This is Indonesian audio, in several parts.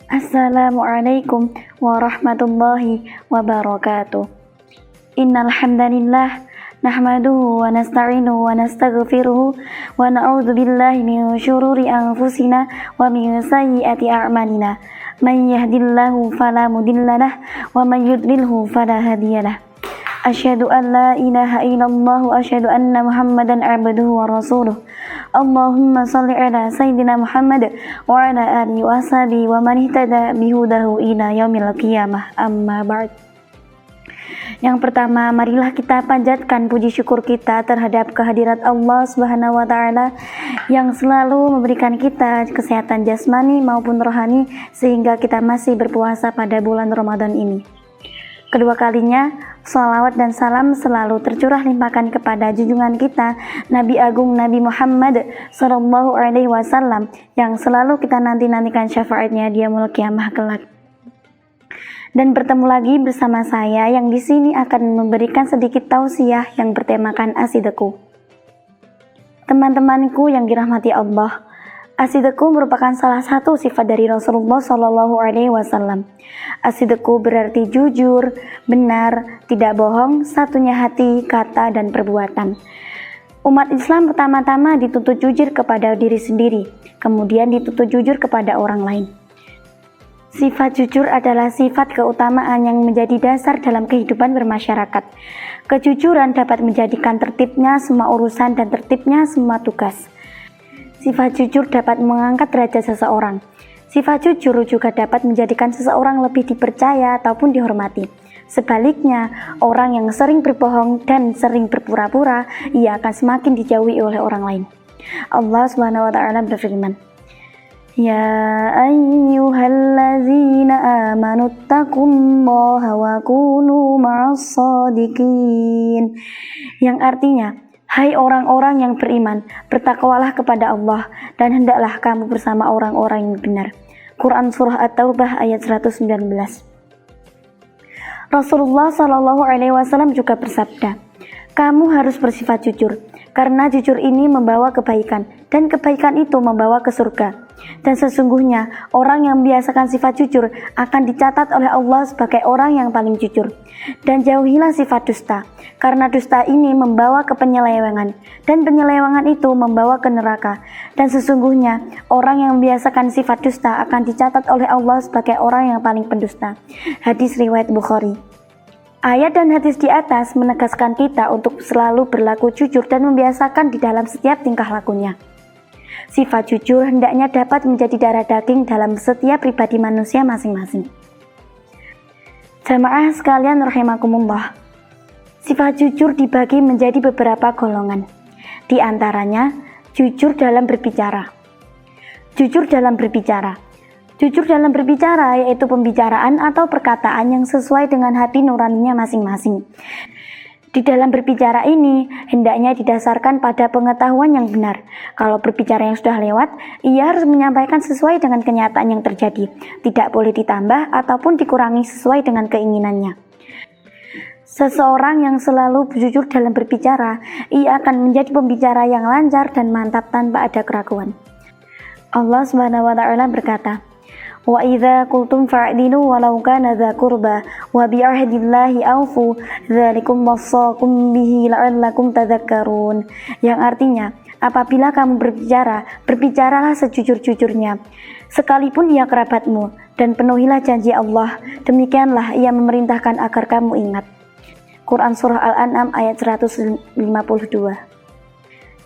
Assalamualaikum warahmatullahi wabarakatuh. Innal hamdalillah nahmaduhu wa nasta'inuhu wa nastaghfiruhu wa na'udzu billahi min syururi anfusina wa min sayyiati a'malina. Man yahdihillahu fala mudhillalah wa man yudlilhu fala hadiyalah. Asyhadu an la ilaha illallah wa asyhadu anna Muhammadan abduhu wa rasuluh. Allahumma shalli ala sayyidina Muhammad wa ala alihi wa sahbihi wa man ihtada bihudahu ila yaumil qiyamah. Amma ba'd. Yang pertama, marilah kita panjatkan puji syukur kita terhadap kehadirat Allah Subhanahu wa taala yang selalu memberikan kita kesehatan jasmani maupun rohani sehingga kita masih berpuasa pada bulan Ramadan ini. Kedua kalinya, sholawat dan salam selalu tercurah limpahkan kepada junjungan kita, Nabi Agung Nabi Muhammad Sallallahu Alaihi Wasallam, yang selalu kita nantikan syafaatnya di yaumul qiyamah kelak. Dan bertemu lagi bersama saya yang di sini akan memberikan sedikit tausiah yang bertemakan asidaku. Teman-temanku yang dirahmati Allah, asidaku merupakan salah satu sifat dari Rasulullah Sallallahu Alaihi Wasallam. Asidaku berarti jujur, benar, tidak bohong, satunya hati, kata, dan perbuatan. Umat Islam pertama-tama dituntut jujur kepada diri sendiri, kemudian dituntut jujur kepada orang lain. Sifat jujur adalah sifat keutamaan yang menjadi dasar dalam kehidupan bermasyarakat. Kejujuran dapat menjadikan tertibnya semua urusan dan tertibnya semua tugas. Sifat jujur dapat mengangkat derajat seseorang. Sifat jujur juga dapat menjadikan seseorang lebih dipercaya ataupun dihormati. Sebaliknya, orang yang sering berbohong dan sering berpura-pura, ia akan semakin dijauhi oleh orang lain. Allah Subhanahu wa taala berfirman, Ya ayyuhallazina amanu taqullaha wa kunu ma'as shadiqin. Yang artinya, hai orang-orang yang beriman, bertakwalah kepada Allah dan hendaklah kamu bersama orang-orang yang benar. Quran Surah At-Taubah ayat 119. Rasulullah Shallallahu Alaihi Wasallam juga bersabda, kamu harus bersifat jujur, karena jujur ini membawa kebaikan, dan kebaikan itu membawa ke surga. Dan sesungguhnya, orang yang membiasakan sifat jujur akan dicatat oleh Allah sebagai orang yang paling jujur. Dan jauhilah sifat dusta, karena dusta ini membawa ke penyelewengan, dan penyelewengan itu membawa ke neraka. Dan sesungguhnya, orang yang membiasakan sifat dusta akan dicatat oleh Allah sebagai orang yang paling pendusta. Hadis riwayat Bukhari. Ayat dan hadis di atas menegaskan kita untuk selalu berlaku jujur dan membiasakan di dalam setiap tingkah lakunya. Sifat jujur hendaknya dapat menjadi darah daging dalam setiap pribadi manusia masing-masing. Jamaah sekalian rahimakumullah, sifat jujur dibagi menjadi beberapa golongan. Di antaranya, jujur dalam berbicara. Jujur dalam berbicara. Jujur dalam berbicara yaitu pembicaraan atau perkataan yang sesuai dengan hati nuraninya masing-masing. Di dalam berbicara ini, hendaknya didasarkan pada pengetahuan yang benar. Kalau berbicara yang sudah lewat, ia harus menyampaikan sesuai dengan kenyataan yang terjadi. Tidak boleh ditambah ataupun dikurangi sesuai dengan keinginannya. Seseorang yang selalu jujur dalam berbicara, ia akan menjadi pembicara yang lancar dan mantap tanpa ada keraguan. Allah Subhanahu wa taala berkata, Wa idza qultum fa'dilu walau kana dza qurba wa bi'ahdillahi aufu dzalikum wassaqum bihi la'allakum tadhakkarun. Yang artinya, apabila kamu berbicara, berbicaralah sejujur-jujurnya sekalipun ia kerabatmu, dan penuhilah janji Allah, demikianlah ia memerintahkan agar kamu ingat. Quran Surah Al-An'am ayat 152.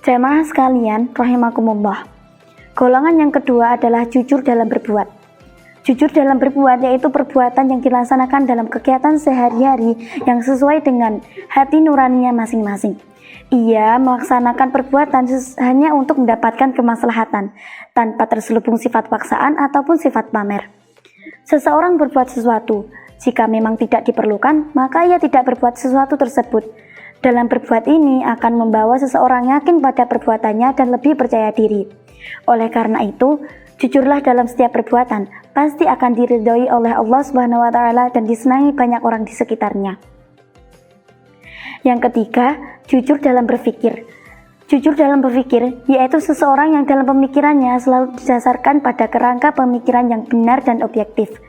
Jamaah sekalian rahimakumullah, golongan yang kedua adalah jujur dalam berbuat. Jujur dalam berbuat yaitu perbuatan yang dilaksanakan dalam kegiatan sehari-hari yang sesuai dengan hati nuraninya masing-masing. Ia melaksanakan perbuatan hanya untuk mendapatkan kemaslahatan, tanpa terselubung sifat paksaan ataupun sifat pamer. Seseorang berbuat sesuatu, jika memang tidak diperlukan, maka ia tidak berbuat sesuatu tersebut. Dalam berbuat ini akan membawa seseorang yakin pada perbuatannya dan lebih percaya diri. Oleh karena itu, jujurlah dalam setiap perbuatan, pasti akan diridhoi oleh Allah Subhanahu wa taala dan disenangi banyak orang di sekitarnya. Yang ketiga, jujur dalam berpikir. Jujur dalam berpikir, yaitu seseorang yang dalam pemikirannya selalu didasarkan pada kerangka pemikiran yang benar dan objektif.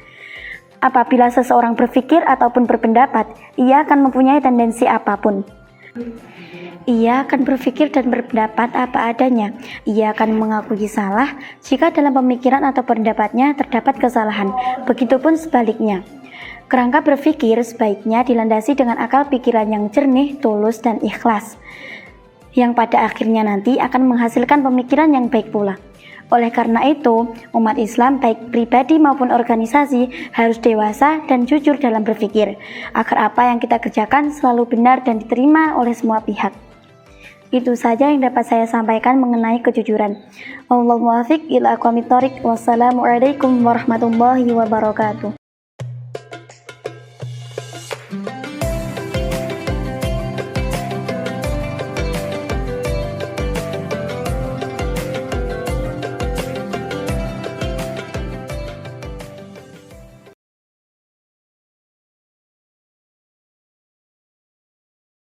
Apabila seseorang berpikir ataupun berpendapat, ia akan mempunyai tendensi apapun. Ia akan berpikir dan berpendapat apa adanya. Ia akan mengakui salah jika dalam pemikiran atau pendapatnya terdapat kesalahan. Begitupun sebaliknya. Kerangka berpikir sebaiknya dilandasi dengan akal pikiran yang jernih, tulus, dan ikhlas, yang pada akhirnya nanti akan menghasilkan pemikiran yang baik pula. Oleh karena itu, umat Islam baik pribadi maupun organisasi harus dewasa dan jujur dalam berpikir, agar apa yang kita kerjakan selalu benar dan diterima oleh semua pihak. Itu saja yang dapat saya sampaikan mengenai kejujuran. Wallahul muwaffiq ila aqwamit thoriq. Wassalamualaikum warahmatullahi wabarakatuh.